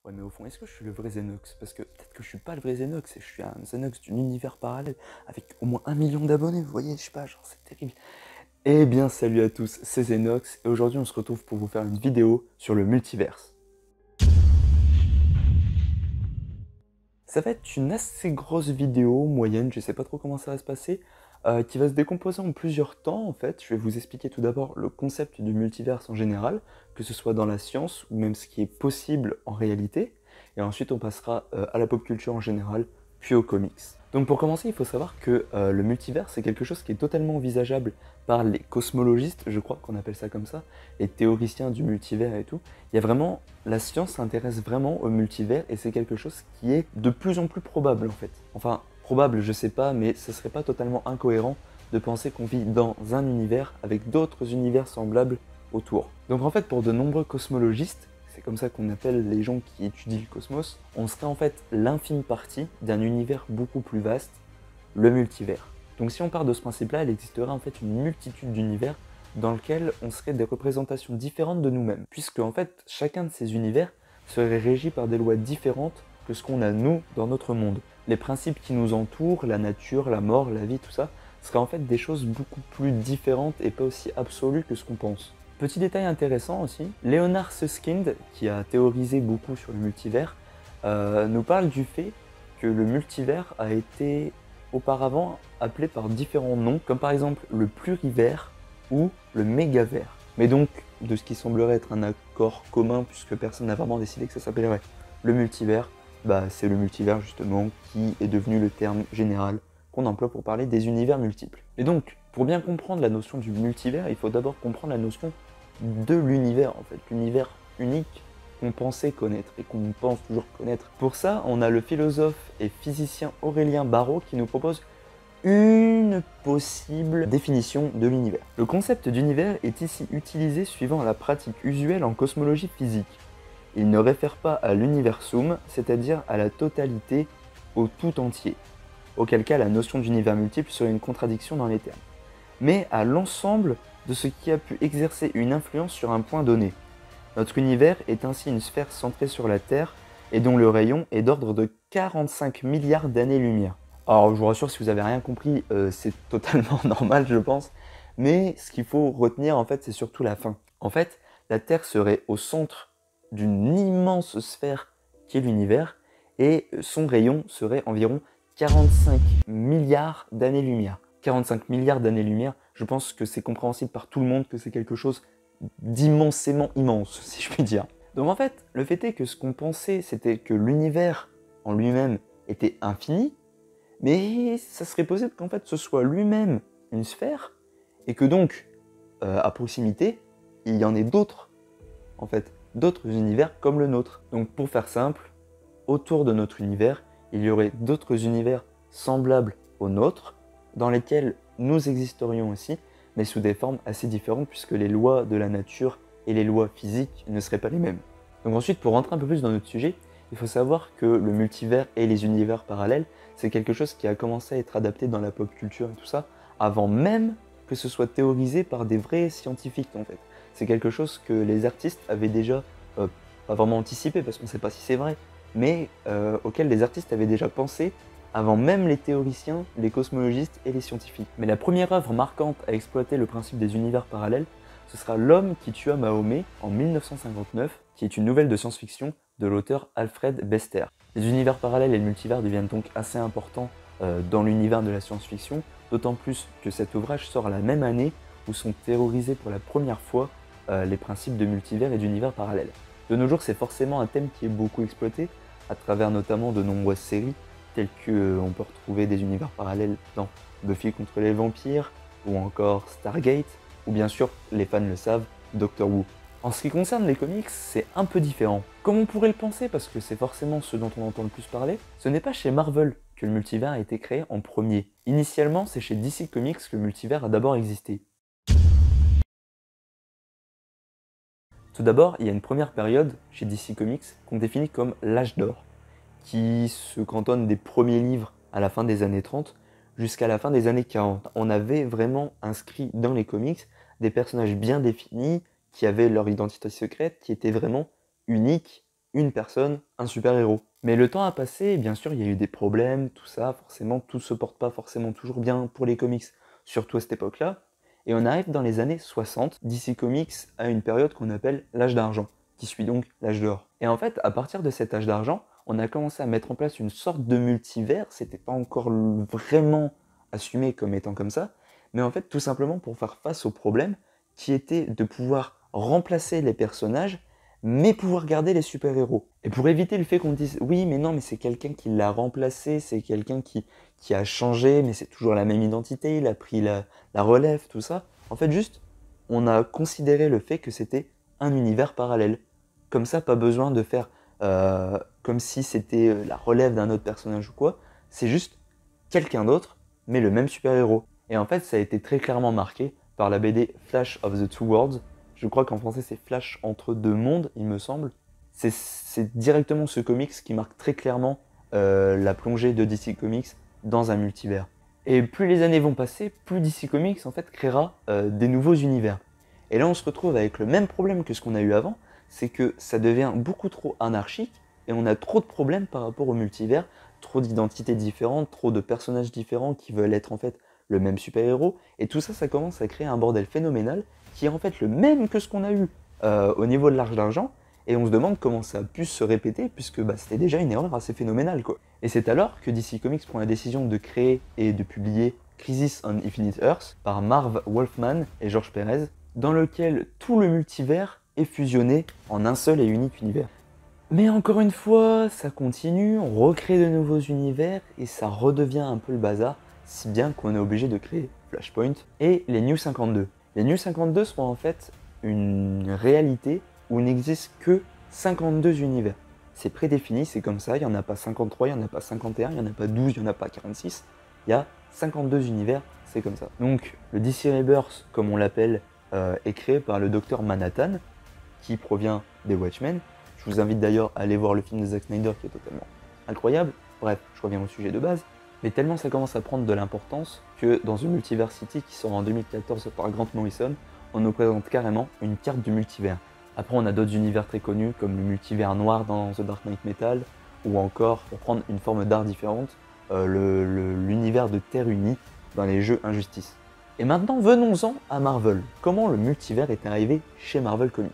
Ouais, mais au fond, est-ce que je suis le vrai Zenox? Parce que peut-être que je suis pas le vrai Zenox et je suis un Zenox d'un univers parallèle avec au moins 1 million d'abonnés, vous voyez, je sais pas, genre c'est terrible. Eh bien, salut à tous, c'est Zenox et aujourd'hui on se retrouve pour vous faire une vidéo sur le multiverse. Ça va être une assez grosse vidéo, moyenne, je sais pas trop comment ça va se passer, qui va se décomposer en plusieurs temps en fait. Je vais vous expliquer tout d'abord le concept du multiverse en général, que ce soit dans la science ou même ce qui est possible en réalité. Et ensuite on passera à la pop culture en général, puis aux comics. Donc pour commencer, il faut savoir que le multivers c'est quelque chose qui est totalement envisageable par les cosmologistes, je crois qu'on appelle ça comme ça, les théoriciens du multivers et tout. Il y a vraiment, la science s'intéresse vraiment au multivers et c'est quelque chose qui est de plus en plus probable en fait. Enfin, probable, je sais pas, mais ce serait pas totalement incohérent de penser qu'on vit dans un univers avec d'autres univers semblables autour. Donc en fait, pour de nombreux cosmologistes, c'est comme ça qu'on appelle les gens qui étudient le cosmos, on serait en fait l'infime partie d'un univers beaucoup plus vaste, le multivers. Donc si on part de ce principe-là, il existerait en fait une multitude d'univers dans lequel on serait des représentations différentes de nous-mêmes, puisque en fait chacun de ces univers serait régi par des lois différentes que ce qu'on a nous dans notre monde. Les principes qui nous entourent, la nature, la mort, la vie, tout ça, seraient en fait des choses beaucoup plus différentes et pas aussi absolues que ce qu'on pense. Petit détail intéressant aussi, Leonard Susskind, qui a théorisé beaucoup sur le multivers, nous parle du fait que le multivers a été auparavant appelé par différents noms, comme par exemple le plurivers ou le mégavers. Mais donc, de ce qui semblerait être un accord commun, puisque personne n'a vraiment décidé que ça s'appellerait le multivers, c'est le multivers justement qui est devenu le terme général qu'on emploie pour parler des univers multiples. Et donc, pour bien comprendre la notion du multivers, il faut d'abord comprendre la notion de l'univers, en fait, l'univers unique qu'on pensait connaître et qu'on pense toujours connaître. Pour ça, on a le philosophe et physicien Aurélien Barraud qui nous propose une possible définition de l'univers. Le concept d'univers est ici utilisé suivant la pratique usuelle en cosmologie physique. Il ne réfère pas à l'universum, c'est-à-dire à la totalité, au tout entier, auquel cas la notion d'univers multiple serait une contradiction dans les termes, mais à l'ensemble de ce qui a pu exercer une influence sur un point donné. Notre univers est ainsi une sphère centrée sur la Terre et dont le rayon est d'ordre de 45 milliards d'années-lumière. Alors je vous rassure, si vous avez rien compris, c'est totalement normal je pense, mais ce qu'il faut retenir en fait c'est surtout la fin. En fait, la Terre serait au centre d'une immense sphère qui est l'univers et son rayon serait environ 45 milliards d'années-lumière. 45 milliards d'années-lumière, je pense que c'est compréhensible par tout le monde que c'est quelque chose d'immensément immense, si je puis dire. Donc en fait, le fait est que ce qu'on pensait, c'était que l'univers en lui-même était infini, mais ça serait possible qu'en fait ce soit lui-même une sphère, et que donc, à proximité, il y en ait d'autres, en fait, d'autres univers comme le nôtre. Donc pour faire simple, autour de notre univers, il y aurait d'autres univers semblables au nôtre, dans lesquels nous existerions aussi, mais sous des formes assez différentes puisque les lois de la nature et les lois physiques ne seraient pas les mêmes. Donc ensuite, pour rentrer un peu plus dans notre sujet, il faut savoir que le multivers et les univers parallèles, c'est quelque chose qui a commencé à être adapté dans la pop culture et tout ça, avant même que ce soit théorisé par des vrais scientifiques en fait. C'est quelque chose que les artistes avaient déjà, pas vraiment anticipé parce qu'on ne sait pas si c'est vrai, mais auquel les artistes avaient déjà pensé avant même les théoriciens, les cosmologistes et les scientifiques. Mais la première œuvre marquante à exploiter le principe des univers parallèles, ce sera L'homme qui tua Mahomet en 1959, qui est une nouvelle de science-fiction de l'auteur Alfred Bester. Les univers parallèles et le multivers deviennent donc assez importants dans l'univers de la science-fiction, d'autant plus que cet ouvrage sort la même année où sont théorisés pour la première fois les principes de multivers et d'univers parallèles. De nos jours, c'est forcément un thème qui est beaucoup exploité, à travers notamment de nombreuses séries, telles que on peut retrouver des univers parallèles dans Buffy contre les vampires, ou encore Stargate, ou bien sûr, les fans le savent, Doctor Who. En ce qui concerne les comics, c'est un peu différent. Comme on pourrait le penser, parce que c'est forcément ce dont on entend le plus parler, ce n'est pas chez Marvel que le multivers a été créé en premier. Initialement, c'est chez DC Comics que le multivers a d'abord existé. Tout d'abord, il y a une première période chez DC Comics qu'on définit comme l'âge d'or, qui se cantonne des premiers livres à la fin des années 30 jusqu'à la fin des années 40. On avait vraiment inscrit dans les comics des personnages bien définis, qui avaient leur identité secrète, qui étaient vraiment uniques une personne, un super-héros. Mais le temps a passé, et bien sûr il y a eu des problèmes, tout ça, forcément tout se porte pas forcément toujours bien pour les comics, surtout à cette époque-là. Et on arrive dans les années 60, DC Comics a une période qu'on appelle l'âge d'argent, qui suit donc l'âge d'or. Et en fait, à partir de cet âge d'argent, on a commencé à mettre en place une sorte de multivers, c'était pas encore vraiment assumé comme étant comme ça, mais en fait tout simplement pour faire face au problème qui était de pouvoir remplacer les personnages mais pouvoir garder les super-héros. Et pour éviter le fait qu'on dise oui mais non mais c'est quelqu'un qui l'a remplacé, c'est quelqu'un qui a changé mais c'est toujours la même identité, il a pris la relève, tout ça. En fait juste, on a considéré le fait que c'était un univers parallèle. Comme ça, pas besoin de faire comme si c'était la relève d'un autre personnage ou quoi. C'est juste quelqu'un d'autre, mais le même super-héros. Et en fait, ça a été très clairement marqué par la BD Flash of the Two Worlds. Je crois qu'en français, c'est Flash entre deux mondes, il me semble. C'est directement ce comics qui marque très clairement la plongée de DC Comics dans un multivers. Et plus les années vont passer, plus DC Comics en fait créera des nouveaux univers. Et là, on se retrouve avec le même problème que ce qu'on a eu avant, c'est que ça devient beaucoup trop anarchique et on a trop de problèmes par rapport au multivers, trop d'identités différentes, trop de personnages différents qui veulent être en fait le même super-héros, et tout ça, ça commence à créer un bordel phénoménal qui est en fait le même que ce qu'on a eu au niveau de l'Arche d'Argent, et on se demande comment ça a pu se répéter, puisque c'était déjà une erreur assez phénoménale, quoi. Et c'est alors que DC Comics prend la décision de créer et de publier Crisis on Infinite Earths par Marv Wolfman et George Perez, dans lequel tout le multivers est fusionné en un seul et unique univers. Mais encore une fois, ça continue, on recrée de nouveaux univers et ça redevient un peu le bazar, si bien qu'on est obligé de créer Flashpoint et les New 52. Les New 52 sont en fait une réalité où il n'existe que 52 univers. C'est prédéfini, c'est comme ça, il n'y en a pas 53, il n'y en a pas 51, il n'y en a pas 12, il n'y en a pas 46, il y a 52 univers, c'est comme ça. Donc le DC Rebirth, comme on l'appelle, est créé par le Docteur Manhattan, qui provient des Watchmen. Je vous invite d'ailleurs à aller voir le film de Zack Snyder qui est totalement incroyable. Bref, je reviens au sujet de base. Mais tellement ça commence à prendre de l'importance que dans The Multiversity qui sort en 2014 par Grant Morrison, on nous présente carrément une carte du multivers. Après on a d'autres univers très connus comme le multivers noir dans The Dark Knight Metal, ou encore, pour prendre une forme d'art différente, l'univers de Terre Unie dans les jeux Injustice. Et maintenant venons-en à Marvel. Comment le multivers est arrivé chez Marvel Comics?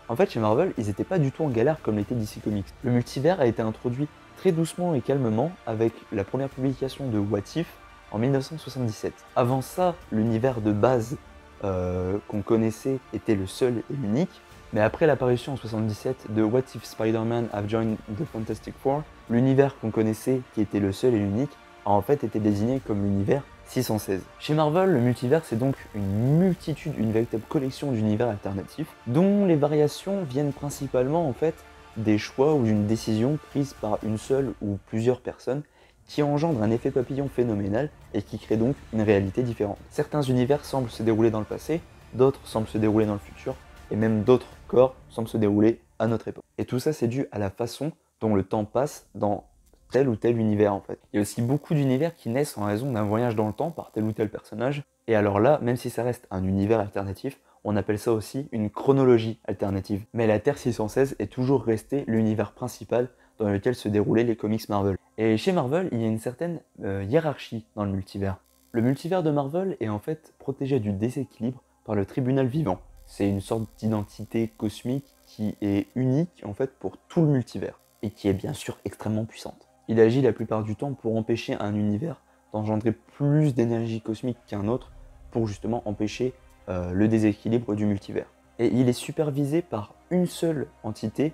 En fait, chez Marvel, ils n'étaient pas du tout en galère comme l'était DC Comics. Le multivers a été introduit très doucement et calmement avec la première publication de What If en 1977. Avant ça, l'univers de base qu'on connaissait était le seul et l'unique, mais après l'apparition en 1977 de What If Spider-Man Have Joined the Fantastic Four, l'univers qu'on connaissait, qui était le seul et l'unique, a en fait été désigné comme l'univers 616. Chez Marvel, le multivers c'est donc une multitude, une véritable collection d'univers alternatifs, dont les variations viennent principalement en fait des choix ou d'une décision prise par une seule ou plusieurs personnes qui engendre un effet papillon phénoménal et qui crée donc une réalité différente. Certains univers semblent se dérouler dans le passé, d'autres semblent se dérouler dans le futur, et même d'autres corps semblent se dérouler à notre époque. Et tout ça c'est dû à la façon dont le temps passe dans tel ou tel univers en fait. Il y a aussi beaucoup d'univers qui naissent en raison d'un voyage dans le temps par tel ou tel personnage, et alors là, même si ça reste un univers alternatif, on appelle ça aussi une chronologie alternative. Mais la Terre 616 est toujours restée l'univers principal dans lequel se déroulaient les comics Marvel. Et chez Marvel, il y a une certaine hiérarchie dans le multivers. Le multivers de Marvel est en fait protégé du déséquilibre par le tribunal vivant. C'est une sorte d'identité cosmique qui est unique en fait pour tout le multivers, et qui est bien sûr extrêmement puissante. Il agit la plupart du temps pour empêcher un univers d'engendrer plus d'énergie cosmique qu'un autre, pour justement empêcher le déséquilibre du multivers. Et il est supervisé par une seule entité,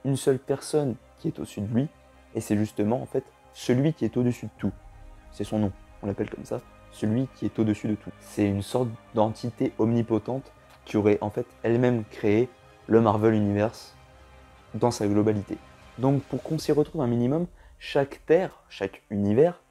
une seule personne qui est au-dessus de lui, et c'est justement en fait celui qui est au-dessus de tout. C'est son nom, on l'appelle comme ça, celui qui est au-dessus de tout. C'est une sorte d'entité omnipotente qui aurait en fait elle-même créé le Marvel Universe dans sa globalité. Donc pour qu'on s'y retrouve un minimum, chaque terre, chaque univers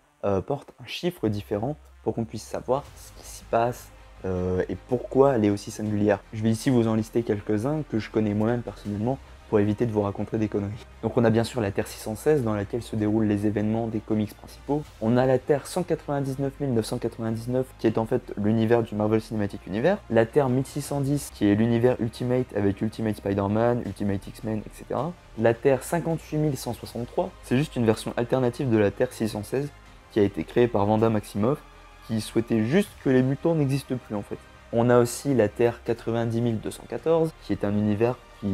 porte un chiffre différent pour qu'on puisse savoir ce qui s'y passe et pourquoi elle est aussi singulière. Je vais ici vous en lister quelques-uns que je connais moi-même personnellement, pour éviter de vous raconter des conneries. Donc on a bien sûr la Terre 616 dans laquelle se déroulent les événements des comics principaux. On a la Terre 199 999 qui est en fait l'univers du Marvel Cinematic Universe. La Terre 1610 qui est l'univers Ultimate avec Ultimate Spider-Man, Ultimate X-Men, etc. La Terre 58 163, c'est juste une version alternative de la Terre 616 qui a été créée par Vanda Maximoff qui souhaitait juste que les mutants n'existent plus en fait. On a aussi la Terre 90 214 qui est un univers qui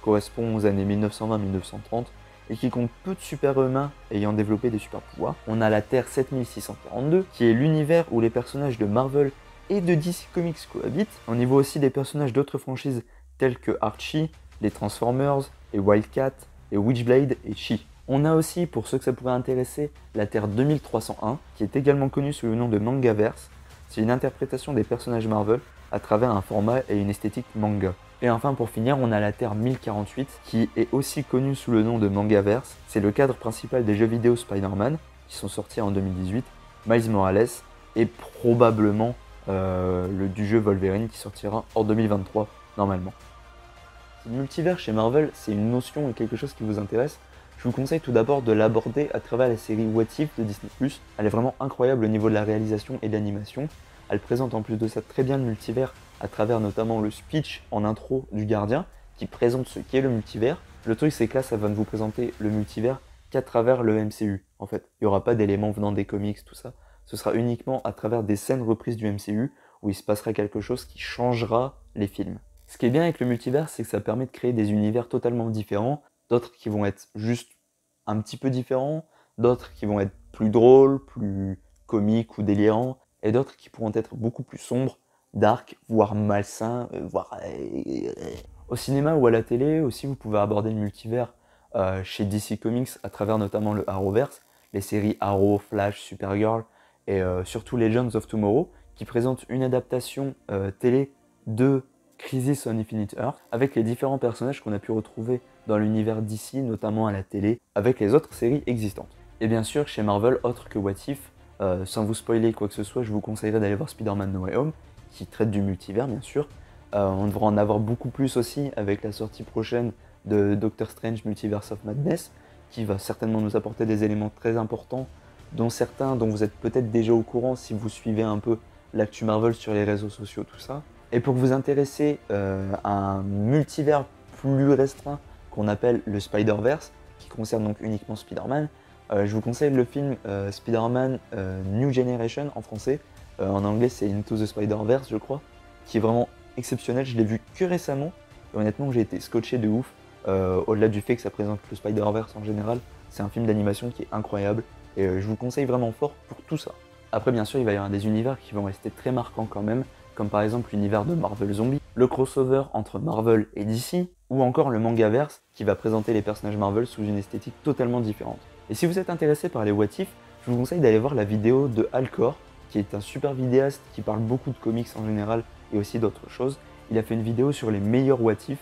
correspond aux années 1920-1930 et qui compte peu de super-humains ayant développé des super-pouvoirs. On a la Terre 7642 qui est l'univers où les personnages de Marvel et de DC Comics cohabitent. On y voit aussi des personnages d'autres franchises tels que Archie, les Transformers, et Wildcat, et Witchblade et She. On a aussi, pour ceux que ça pourrait intéresser, la Terre 2301 qui est également connue sous le nom de Mangaverse. C'est une interprétation des personnages Marvel à travers un format et une esthétique manga. Et enfin pour finir, on a la Terre 1048 qui est aussi connue sous le nom de Mangaverse. C'est le cadre principal des jeux vidéo Spider-Man qui sont sortis en 2018, Miles Morales et probablement du jeu Wolverine qui sortira en 2023 normalement. Si le multivers chez Marvel c'est une notion et quelque chose qui vous intéresse, je vous conseille tout d'abord de l'aborder à travers la série What If de Disney+. Elle est vraiment incroyable au niveau de la réalisation et de l'animation. Elle présente en plus de ça très bien le multivers à travers notamment le speech en intro du gardien qui présente ce qu'est le multivers. Le truc c'est que là ça va ne vous présenter le multivers qu'à travers le MCU en fait. Il n'y aura pas d'éléments venant des comics, tout ça. Ce sera uniquement à travers des scènes reprises du MCU où il se passera quelque chose qui changera les films. Ce qui est bien avec le multivers, c'est que ça permet de créer des univers totalement différents, d'autres qui vont être juste un petit peu différents, d'autres qui vont être plus drôles, plus comiques ou délirants, et d'autres qui pourront être beaucoup plus sombres, dark, voire malsains, voire... Au cinéma ou à la télé, aussi vous pouvez aborder le multivers chez DC Comics à travers notamment le Arrowverse, les séries Arrow, Flash, Supergirl, et surtout Legends of Tomorrow, qui présentent une adaptation télé de Crisis on Infinite Earth, avec les différents personnages qu'on a pu retrouver dans l'univers DC, notamment à la télé, avec les autres séries existantes. Et bien sûr, chez Marvel, autre que What If, sans vous spoiler quoi que ce soit, je vous conseillerais d'aller voir Spider-Man No Way Home, qui traite du multivers bien sûr. On devra en avoir beaucoup plus aussi avec la sortie prochaine de Doctor Strange Multiverse of Madness, qui va certainement nous apporter des éléments très importants, dont certains dont vous êtes peut-être déjà au courant si vous suivez un peu l'actu Marvel sur les réseaux sociaux, tout ça. Et pour vous intéresser à un multivers plus restreint qu'on appelle le Spider-Verse, qui concerne donc uniquement Spider-Man, je vous conseille le film Spider-Man New Generation en français. En anglais c'est Into the Spider-Verse je crois, qui est vraiment exceptionnel. Je l'ai vu que récemment et honnêtement j'ai été scotché de ouf. Au-delà du fait que ça présente le Spider-Verse en général, c'est un film d'animation qui est incroyable et je vous conseille vraiment fort pour tout ça. Après bien sûr il va y avoir des univers qui vont rester très marquants quand même, comme par exemple l'univers de Marvel Zombie, le crossover entre Marvel et DC, ou encore le Mangaverse qui va présenter les personnages Marvel sous une esthétique totalement différente. Et si vous êtes intéressé par les What If, je vous conseille d'aller voir la vidéo de Alcor, qui est un super vidéaste qui parle beaucoup de comics en général et aussi d'autres choses. Il a fait une vidéo sur les meilleurs What If,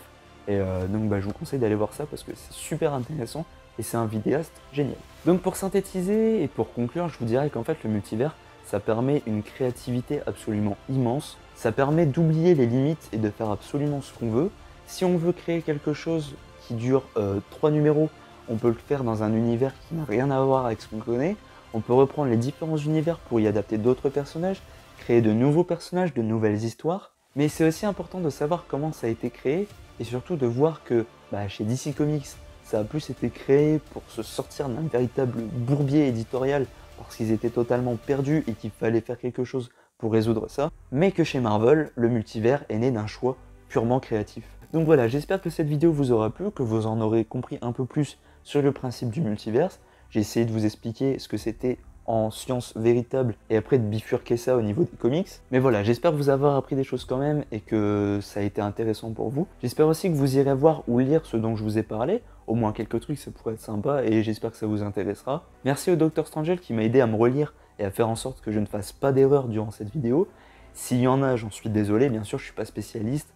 et donc je vous conseille d'aller voir ça parce que c'est super intéressant et c'est un vidéaste génial. Donc pour synthétiser et pour conclure, je vous dirais qu'en fait le multivers, ça permet une créativité absolument immense, ça permet d'oublier les limites et de faire absolument ce qu'on veut. Si on veut créer quelque chose qui dure 3 numéros, on peut le faire dans un univers qui n'a rien à voir avec ce qu'on connaît. On peut reprendre les différents univers pour y adapter d'autres personnages, créer de nouveaux personnages, de nouvelles histoires. Mais c'est aussi important de savoir comment ça a été créé et surtout de voir que chez DC Comics, ça a plus été créé pour se sortir d'un véritable bourbier éditorial parce qu'ils étaient totalement perdus et qu'il fallait faire quelque chose pour résoudre ça, mais que chez Marvel, le multivers est né d'un choix purement créatif. Donc voilà, j'espère que cette vidéo vous aura plu, que vous en aurez compris un peu plus sur le principe du multiverse. J'ai essayé de vous expliquer ce que c'était en science véritable et après de bifurquer ça au niveau des comics. Mais voilà, j'espère vous avoir appris des choses quand même et que ça a été intéressant pour vous. J'espère aussi que vous irez voir ou lire ce dont je vous ai parlé. Au moins quelques trucs, ça pourrait être sympa et j'espère que ça vous intéressera. Merci au Dr Strangel qui m'a aidé à me relire et à faire en sorte que je ne fasse pas d'erreur durant cette vidéo. S'il y en a, j'en suis désolé, bien sûr, je suis pas spécialiste.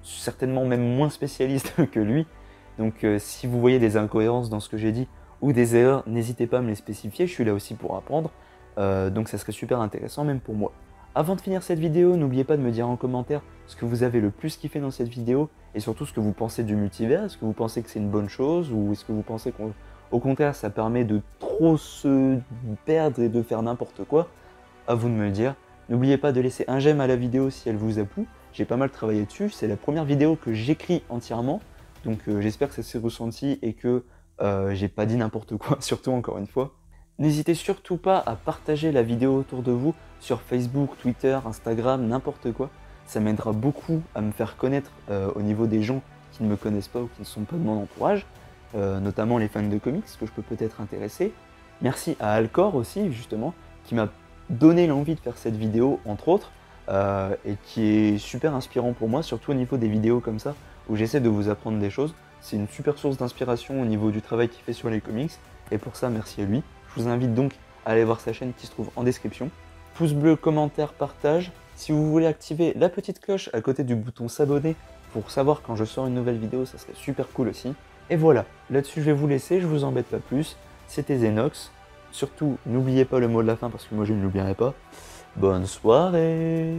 Certainement même moins spécialiste que lui. Donc si vous voyez des incohérences dans ce que j'ai dit ou des erreurs, n'hésitez pas à me les spécifier, je suis là aussi pour apprendre. Donc ça serait super intéressant même pour moi. Avant de finir cette vidéo, n'oubliez pas de me dire en commentaire ce que vous avez le plus kiffé dans cette vidéo et surtout ce que vous pensez du multivers. Est-ce que vous pensez que c'est une bonne chose ou est-ce que vous pensez qu'au contraire ça permet de trop se perdre et de faire n'importe quoi? À vous de me le dire. N'oubliez pas de laisser un j'aime à la vidéo si elle vous a plu. J'ai pas mal travaillé dessus. C'est la première vidéo que j'écris entièrement. Donc j'espère que ça s'est ressenti et que j'ai pas dit n'importe quoi, surtout encore une fois. N'hésitez surtout pas à partager la vidéo autour de vous sur Facebook, Twitter, Instagram, n'importe quoi. Ça m'aidera beaucoup à me faire connaître au niveau des gens qui ne me connaissent pas ou qui ne sont pas de mon entourage, notamment les fans de comics que je peux peut-être intéresser. Merci à Alcor aussi, justement, qui m'a donné l'envie de faire cette vidéo, entre autres, et qui est super inspirant pour moi, surtout au niveau des vidéos comme ça, où j'essaie de vous apprendre des choses. C'est une super source d'inspiration au niveau du travail qu'il fait sur les comics, et pour ça, merci à lui. Je vous invite donc à aller voir sa chaîne qui se trouve en description. Pouce bleu, commentaire, partage. Si vous voulez activer la petite cloche à côté du bouton s'abonner pour savoir quand je sors une nouvelle vidéo, ça serait super cool aussi. Et voilà, là-dessus je vais vous laisser, je vous embête pas plus. C'était Zenox. Surtout, n'oubliez pas le mot de la fin parce que moi je ne l'oublierai pas. Bonne soirée!